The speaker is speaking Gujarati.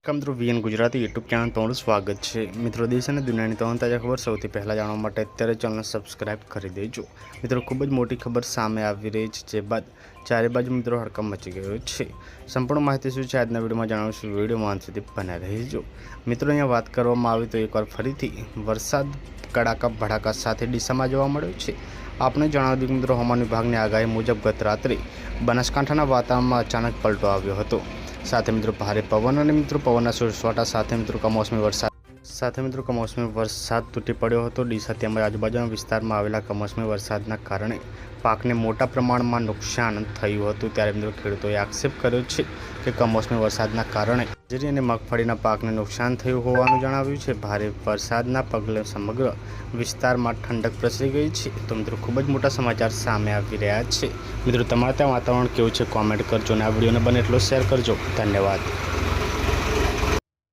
નમસ્કાર મિત્રો, વીએન ગુજરાતી યુટ્યુબ ચેનલ તમારું સ્વાગત છે। મિત્રો, દેશ અને દુનિયાની તમામ તાજા ખબર સૌથી પહેલાં જાણવા માટે અત્યારે ચેનલ સબસ્ક્રાઇબ કરી દેજો। મિત્રો, ખૂબ જ મોટી ખબર સામે આવી રહી છે, જે બાદ ચારે બાજુ મિત્રો હડકંપ મચી ગયો છે। સંપૂર્ણ માહિતી શું છે આજના વિડીયોમાં જણાવીશું, વિડીયોમાં અંત સુધી બન્યા રહેજો। મિત્રો, અહીંયા વાત કરવામાં આવે તો એકવાર ફરીથી વરસાદ કડાકા ભડાકા સાથે ડીસામાં જોવા મળ્યો છે। આપણે જણાવી દીધું મિત્રો, હવામાન વિભાગની આગાહી મુજબ ગત રાત્રે બનાસકાંઠાના વાતાવરણમાં અચાનક પલટો આવ્યો હતો। સાથે મિત્રો ભારે પવન અને મિત્રો પવનના સુસવાટા સાથે મિત્રો કમોસમી વરસાદ તૂટી પડ્યો હતો। ડીસા તેમજ આજુબાજુના વિસ્તારમાં આવેલા કમોસમી વરસાદના કારણે પાકને મોટા પ્રમાણમાં નુકસાન થયું હતું। ત્યારે મિત્રો ખેડૂતોએ આક્ષેપ કર્યો છે કે કમોસમી વરસાદના કારણે બાજરી અને મગફળીના પાકને નુકસાન થયું હોવાનું જણાવ્યું છે। ભારે વરસાદના પગલે સમગ્ર વિસ્તારમાં ઠંડક પ્રસરી ગઈ છે। તો મિત્રો ખૂબ જ મોટા સમાચાર સામે આવી રહ્યા છે। મિત્રો, તમારે ત્યાં વાતાવરણ કેવું છે કોમેન્ટ કરજો અને આ વિડીયોને બને એટલો શેર કરજો। ધન્યવાદ।